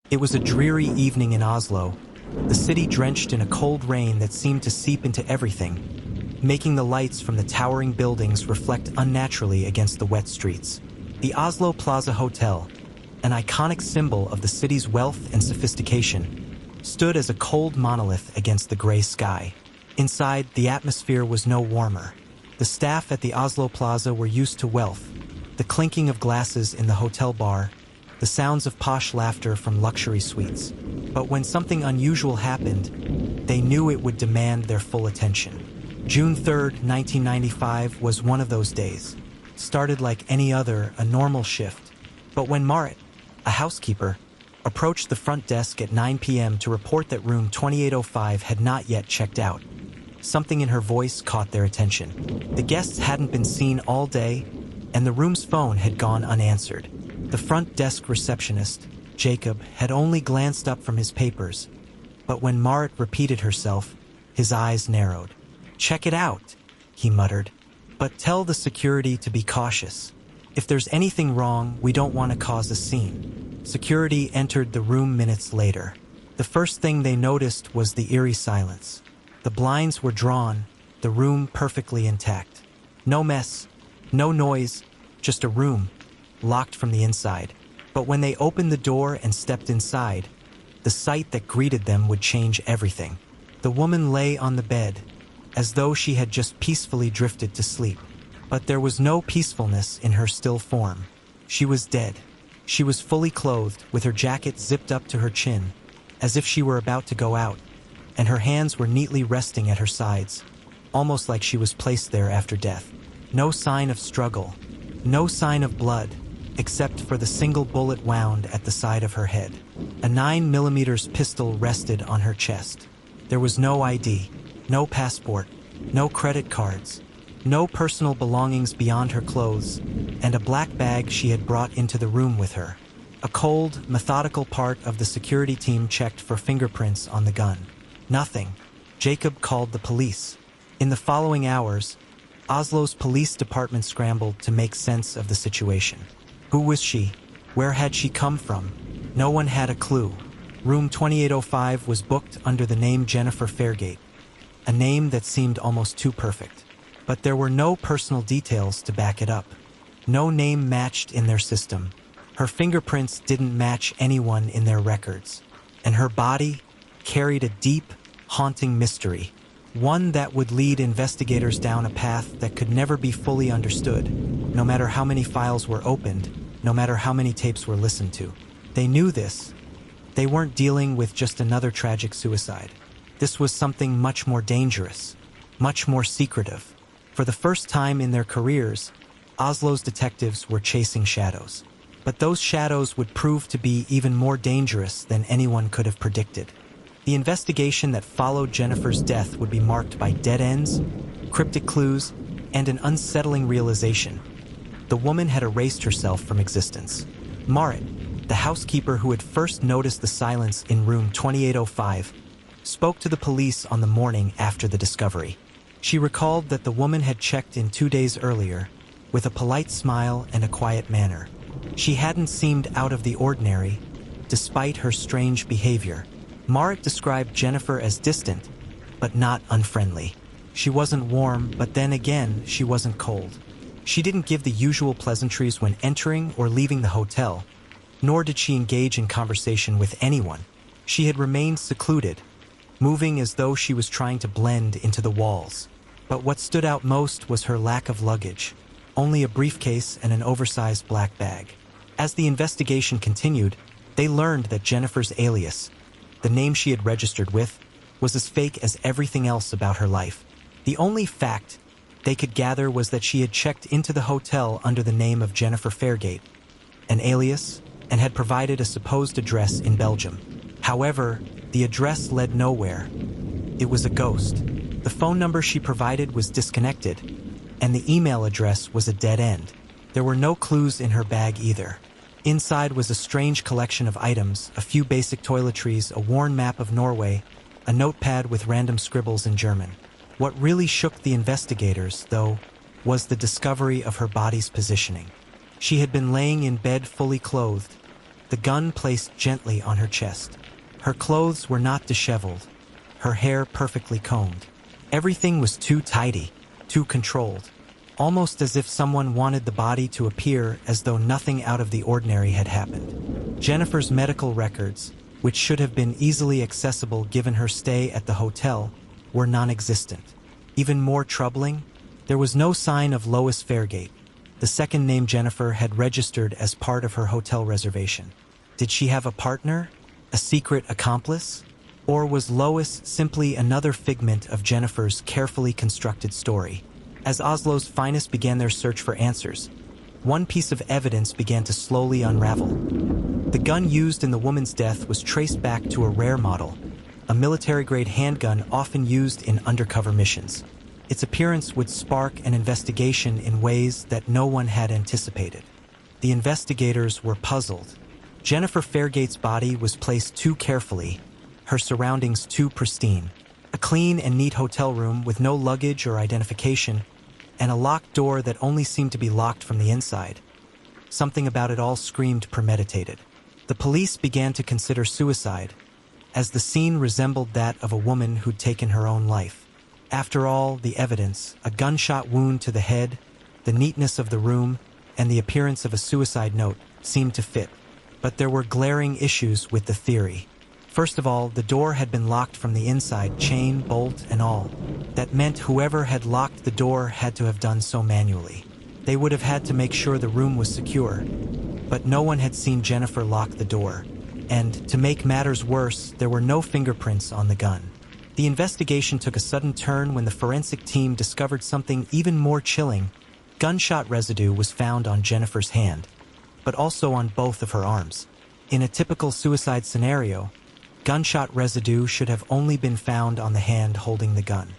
It was a dreary evening in Oslo, the city drenched in a cold rain that seemed to seep into everything, making the lights from the towering buildings reflect unnaturally against the wet streets. The Oslo Plaza Hotel, an iconic symbol of the city's wealth and sophistication, stood as a cold monolith against the gray sky. Inside, the atmosphere was no warmer. The staff at the Oslo Plaza were used to wealth, the clinking of glasses in the hotel bar, the sounds of posh laughter from luxury suites. But when something unusual happened, they knew it would demand their full attention. June 3rd, 1995 was one of those days. Started like any other, a normal shift. But when Marit, a housekeeper, approached the front desk at 9 p.m. to report that room 2805 had not yet checked out, something in her voice caught their attention. The guests hadn't been seen all day, and the room's phone had gone unanswered. The front desk receptionist, Jacob, had only glanced up from his papers, but when Marit repeated herself, his eyes narrowed. "Check it out," he muttered. "But tell the security to be cautious. If there's anything wrong, we don't want to cause a scene." Security entered the room minutes later. The first thing they noticed was the eerie silence. The blinds were drawn, the room perfectly intact. No mess, no noise, just a room, locked from the inside. But when they opened the door and stepped inside, the sight that greeted them would change everything. The woman lay on the bed, as though she had just peacefully drifted to sleep. But there was no peacefulness in her still form. She was dead. She was fully clothed, with her jacket zipped up to her chin, as if she were about to go out, and her hands were neatly resting at her sides, almost like she was placed there after death. No sign of struggle, no sign of blood, except for the single bullet wound at the side of her head. A 9mm pistol rested on her chest. There was no ID, no passport, no credit cards, no personal belongings beyond her clothes, and a black bag she had brought into the room with her. A cold, methodical part of the security team checked for fingerprints on the gun. Nothing. Jacob called the police. In the following hours, Oslo's police department scrambled to make sense of the situation. Who was she? Where had she come from? No one had a clue. Room 2805 was booked under the name Jennifer Fairgate, a name that seemed almost too perfect. But there were no personal details to back it up. No name matched in their system. Her fingerprints didn't match anyone in their records. And her body carried a deep, haunting mystery, one that would lead investigators down a path that could never be fully understood, no matter how many files were opened, no matter how many tapes were listened to. They knew this. They weren't dealing with just another tragic suicide. This was something much more dangerous, much more secretive. For the first time in their careers, Oslo's detectives were chasing shadows. But those shadows would prove to be even more dangerous than anyone could have predicted. The investigation that followed Jennifer's death would be marked by dead ends, cryptic clues, and an unsettling realization. The woman had erased herself from existence. Marit, the housekeeper who had first noticed the silence in room 2805, spoke to the police on the morning after the discovery. She recalled that the woman had checked in 2 days earlier, with a polite smile and a quiet manner. She hadn't seemed out of the ordinary, despite her strange behavior. Marit described Jennifer as distant, but not unfriendly. She wasn't warm, but then again, she wasn't cold. She didn't give the usual pleasantries when entering or leaving the hotel, nor did she engage in conversation with anyone. She had remained secluded, moving as though she was trying to blend into the walls. But what stood out most was her lack of luggage, only a briefcase and an oversized black bag. As the investigation continued, they learned that Jennifer's alias, the name she had registered with, was as fake as everything else about her life. The only fact they could gather was that she had checked into the hotel under the name of Jennifer Fairgate, an alias, and had provided a supposed address in Belgium. However, the address led nowhere. It was a ghost. The phone number she provided was disconnected, and the email address was a dead end. There were no clues in her bag either. Inside was a strange collection of items, a few basic toiletries, a worn map of Norway, a notepad with random scribbles in German. What really shook the investigators, though, was the discovery of her body's positioning. She had been laying in bed fully clothed, the gun placed gently on her chest. Her clothes were not disheveled, her hair perfectly combed. Everything was too tidy, too controlled, almost as if someone wanted the body to appear as though nothing out of the ordinary had happened. Jennifer's medical records, which should have been easily accessible given her stay at the hotel, were non-existent. Even more troubling, there was no sign of Lois Fairgate, the second name Jennifer had registered as part of her hotel reservation. Did she have a partner? A secret accomplice? Or was Lois simply another figment of Jennifer's carefully constructed story? As Oslo's finest began their search for answers, one piece of evidence began to slowly unravel. The gun used in the woman's death was traced back to a rare model, a military-grade handgun often used in undercover missions. Its appearance would spark an investigation in ways that no one had anticipated. The investigators were puzzled. Jennifer Fairgate's body was placed too carefully, her surroundings too pristine. A clean and neat hotel room with no luggage or identification, and a locked door that only seemed to be locked from the inside. Something about it all screamed premeditated. The police began to consider suicide, as the scene resembled that of a woman who'd taken her own life. After all, the evidence, a gunshot wound to the head, the neatness of the room, and the appearance of a suicide note, seemed to fit. But there were glaring issues with the theory. First of all, the door had been locked from the inside, chain, bolt, and all. That meant whoever had locked the door had to have done so manually. They would have had to make sure the room was secure. But no one had seen Jennifer lock the door. And, to make matters worse, there were no fingerprints on the gun. The investigation took a sudden turn when the forensic team discovered something even more chilling. Gunshot residue was found on Jennifer's hand, but also on both of her arms. In a typical suicide scenario, gunshot residue should have only been found on the hand holding the gun.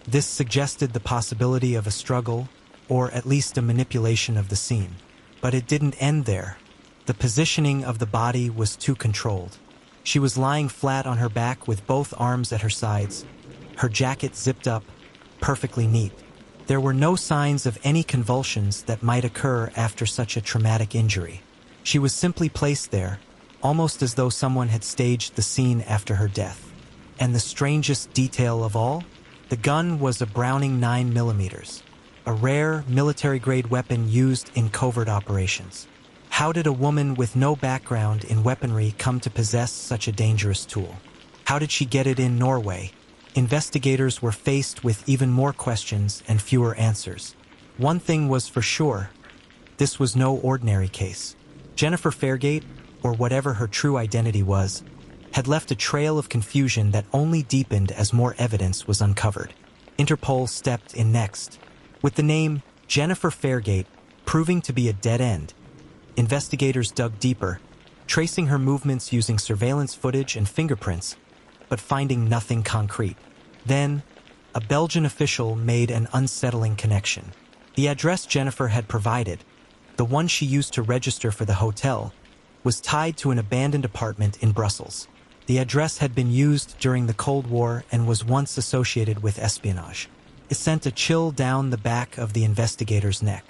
This suggested the possibility of a struggle, or at least a manipulation of the scene. But it didn't end there. The positioning of the body was too controlled. She was lying flat on her back with both arms at her sides, her jacket zipped up, perfectly neat. There were no signs of any convulsions that might occur after such a traumatic injury. She was simply placed there, almost as though someone had staged the scene after her death. And the strangest detail of all? The gun was a Browning 9mm, a rare military-grade weapon used in covert operations. How did a woman with no background in weaponry come to possess such a dangerous tool? How did she get it in Norway? Investigators were faced with even more questions and fewer answers. One thing was for sure, this was no ordinary case. Jennifer Fairgate, or whatever her true identity was, had left a trail of confusion that only deepened as more evidence was uncovered. Interpol stepped in next. With the name Jennifer Fairgate proving to be a dead end, investigators dug deeper, tracing her movements using surveillance footage and fingerprints, but finding nothing concrete. Then, a Belgian official made an unsettling connection. The address Jennifer had provided, the one she used to register for the hotel, was tied to an abandoned apartment in Brussels. The address had been used during the Cold War and was once associated with espionage. It sent a chill down the back of the investigator's neck.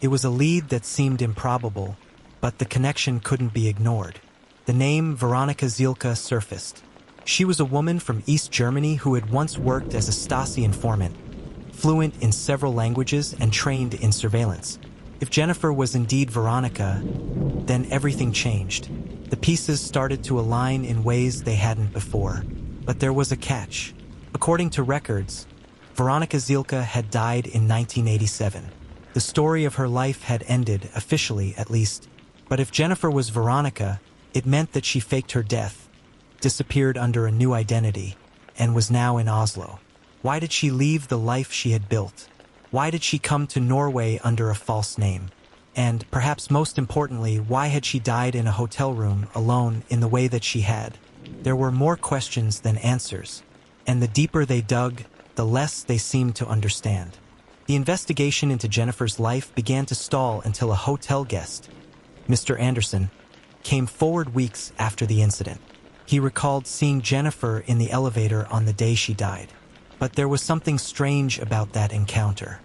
It was a lead that seemed improbable, but the connection couldn't be ignored. The name Veronika Zielke surfaced. She was a woman from East Germany who had once worked as a Stasi informant, fluent in several languages and trained in surveillance. If Jennifer was indeed Veronika, then everything changed. The pieces started to align in ways they hadn't before. But there was a catch. According to records, Veronika Zielke had died in 1987. The story of her life had ended, officially at least. But if Jennifer was Veronika, it meant that she faked her death, disappeared under a new identity, and was now in Oslo. Why did she leave the life she had built? Why did she come to Norway under a false name? And, perhaps most importantly, why had she died in a hotel room alone in the way that she had? There were more questions than answers, and the deeper they dug, the less they seemed to understand. The investigation into Jennifer's life began to stall until a hotel guest, Mr. Anderson, came forward weeks after the incident. He recalled seeing Jennifer in the elevator on the day she died. But there was something strange about that encounter.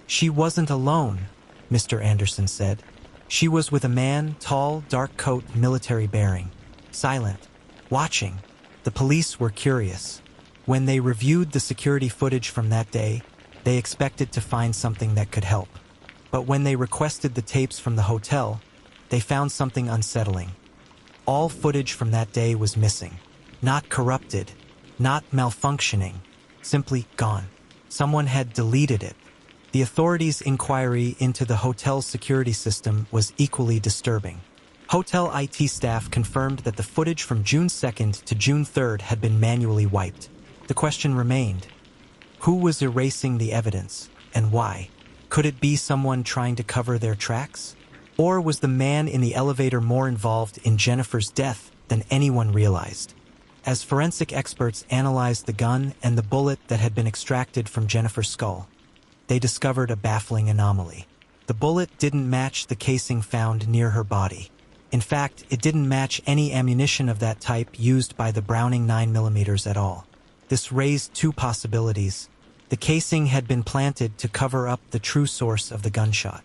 She wasn't alone, Mr. Anderson said. She was with a man, tall, dark coat, military bearing, silent, watching. The police were curious. When they reviewed the security footage from that day, they expected to find something that could help. But when they requested the tapes from the hotel, they found something unsettling. All footage from that day was missing. Not corrupted, not malfunctioning, simply gone. Someone had deleted it. The authorities' inquiry into the hotel's security system was equally disturbing. Hotel IT staff confirmed that the footage from June 2nd to June 3rd had been manually wiped. The question remained: who was erasing the evidence, and why? Could it be someone trying to cover their tracks? Or was the man in the elevator more involved in Jennifer's death than anyone realized? As forensic experts analyzed the gun and the bullet that had been extracted from Jennifer's skull, they discovered a baffling anomaly. The bullet didn't match the casing found near her body. In fact, it didn't match any ammunition of that type used by the Browning 9mm at all. This raised two possibilities. The casing had been planted to cover up the true source of the gunshot.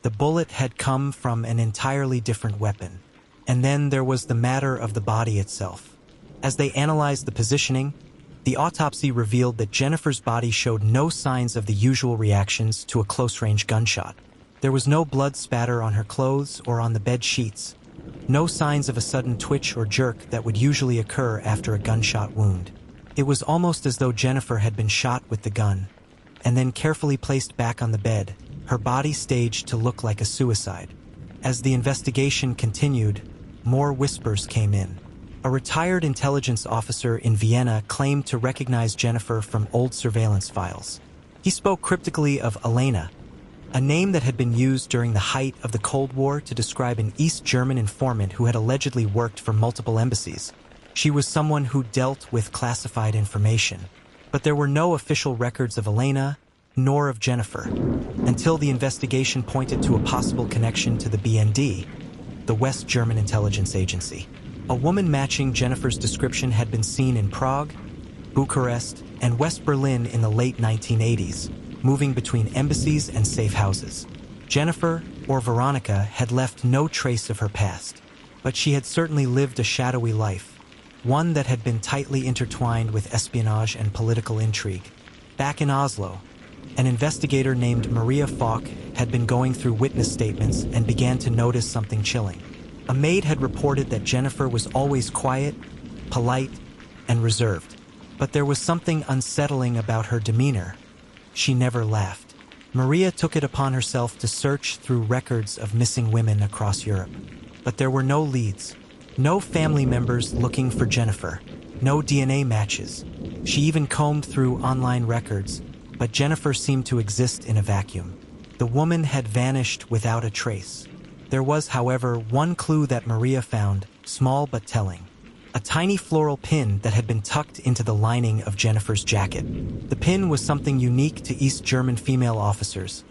The bullet had come from an entirely different weapon. And then there was the matter of the body itself. As they analyzed the positioning, the autopsy revealed that Jennifer's body showed no signs of the usual reactions to a close-range gunshot. There was no blood spatter on her clothes or on the bed sheets. No signs of a sudden twitch or jerk that would usually occur after a gunshot wound. It was almost as though Jennifer had been shot with the gun, and then carefully placed back on the bed, her body staged to look like a suicide. As the investigation continued, more whispers came in. A retired intelligence officer in Vienna claimed to recognize Jennifer from old surveillance files. He spoke cryptically of Elena, a name that had been used during the height of the Cold War to describe an East German informant who had allegedly worked for multiple embassies. She was someone who dealt with classified information. But there were no official records of Elena, nor of Jennifer, until the investigation pointed to a possible connection to the BND, the West German intelligence agency. A woman matching Jennifer's description had been seen in Prague, Bucharest, and West Berlin in the late 1980s, moving between embassies and safe houses. Jennifer, or Veronica, had left no trace of her past, but she had certainly lived a shadowy life, one that had been tightly intertwined with espionage and political intrigue. Back in Oslo, an investigator named Maria Falk had been going through witness statements and began to notice something chilling. A maid had reported that Jennifer was always quiet, polite, and reserved. But there was something unsettling about her demeanor. She never laughed. Maria took it upon herself to search through records of missing women across Europe. But there were no leads, no family members looking for Jennifer, no DNA matches. She even combed through online records, but Jennifer seemed to exist in a vacuum. The woman had vanished without a trace. There was, however, one clue that Maria found, small but telling. A tiny floral pin that had been tucked into the lining of Jennifer's jacket. The pin was something unique to East German female officers,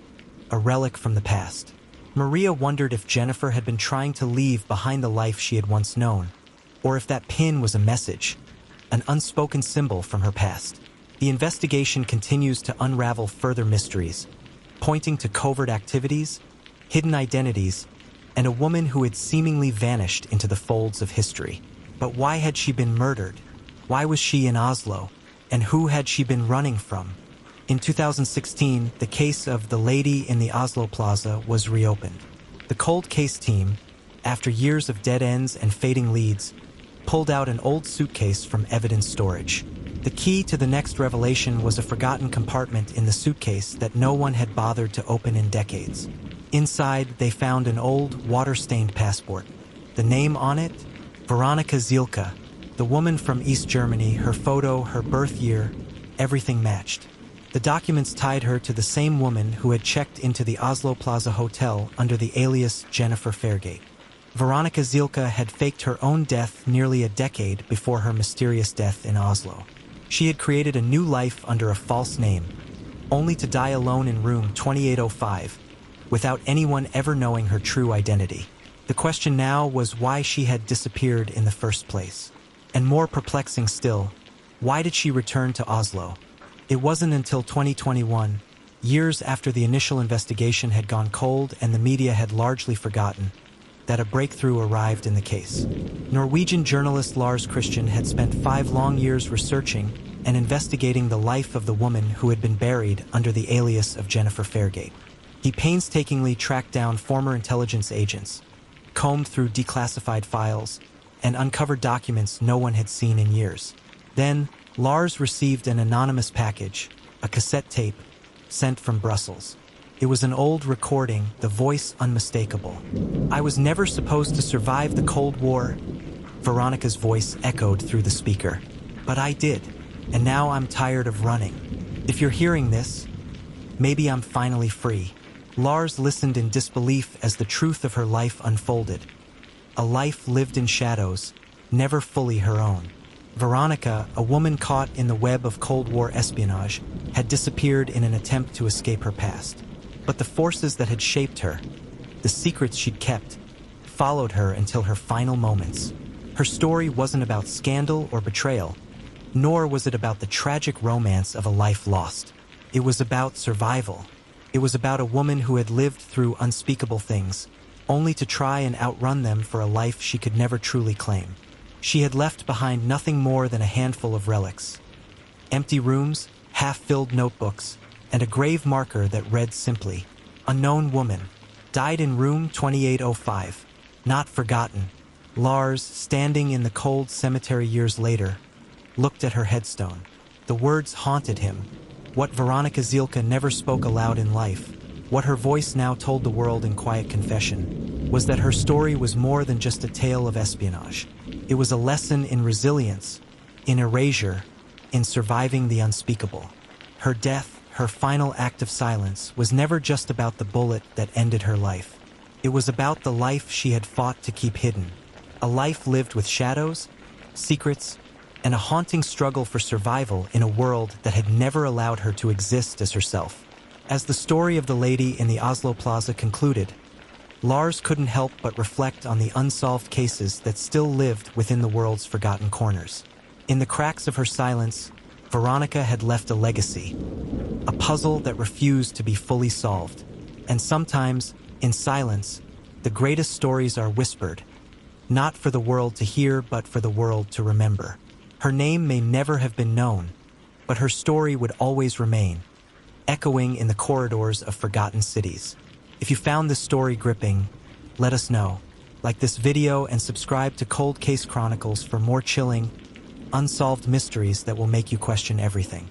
a relic from the past. Maria wondered if Jennifer had been trying to leave behind the life she had once known, or if that pin was a message, an unspoken symbol from her past. The investigation continues to unravel further mysteries, pointing to covert activities, hidden identities, and a woman who had seemingly vanished into the folds of history. But why had she been murdered? Why was she in Oslo? And who had she been running from? In 2016, the case of the lady in the Oslo Plaza was reopened. The cold case team, after years of dead ends and fading leads, pulled out an old suitcase from evidence storage. The key to the next revelation was a forgotten compartment in the suitcase that no one had bothered to open in decades. Inside, they found an old, water-stained passport. The name on it? Veronica Zielke, the woman from East Germany, her photo, her birth year, everything matched. The documents tied her to the same woman who had checked into the Oslo Plaza Hotel under the alias Jennifer Fairgate. Veronica Zielke had faked her own death nearly a decade before her mysterious death in Oslo. She had created a new life under a false name, only to die alone in room 2805, without anyone ever knowing her true identity. The question now was why she had disappeared in the first place. And more perplexing still, why did she return to Oslo? It wasn't until 2021, years after the initial investigation had gone cold and the media had largely forgotten, that a breakthrough arrived in the case. Norwegian journalist Lars Christian had spent 5 long years researching and investigating the life of the woman who had been buried under the alias of Jennifer Fairgate. He painstakingly tracked down former intelligence agents, combed through declassified files, and uncovered documents no one had seen in years. Then, Lars received an anonymous package, a cassette tape, sent from Brussels. It was an old recording, the voice unmistakable. "I was never supposed to survive the Cold War," Veronica's voice echoed through the speaker. "But I did, and now I'm tired of running. If you're hearing this, maybe I'm finally free." Lars listened in disbelief as the truth of her life unfolded. A life lived in shadows, never fully her own. Veronica, a woman caught in the web of Cold War espionage, had disappeared in an attempt to escape her past. But the forces that had shaped her, the secrets she'd kept, followed her until her final moments. Her story wasn't about scandal or betrayal, nor was it about the tragic romance of a life lost. It was about survival. It was about a woman who had lived through unspeakable things, only to try and outrun them for a life she could never truly claim. She had left behind nothing more than a handful of relics. Empty rooms, half-filled notebooks, and a grave marker that read simply, "Unknown woman, died in room 2805, not forgotten." Lars, standing in the cold cemetery years later, looked at her headstone. The words haunted him. What Veronica Zielke never spoke aloud in life, what her voice now told the world in quiet confession, was that her story was more than just a tale of espionage. It was a lesson in resilience, in erasure, in surviving the unspeakable. Her death, her final act of silence, was never just about the bullet that ended her life. It was about the life she had fought to keep hidden. A life lived with shadows, secrets, and a haunting struggle for survival in a world that had never allowed her to exist as herself. As the story of the lady in the Oslo Plaza concluded, Lars couldn't help but reflect on the unsolved cases that still lived within the world's forgotten corners. In the cracks of her silence, Veronica had left a legacy, a puzzle that refused to be fully solved. And sometimes, in silence, the greatest stories are whispered, not for the world to hear, but for the world to remember. Her name may never have been known, but her story would always remain, echoing in the corridors of forgotten cities. If you found this story gripping, let us know. Like this video and subscribe to Cold Case Chronicles for more chilling, unsolved mysteries that will make you question everything.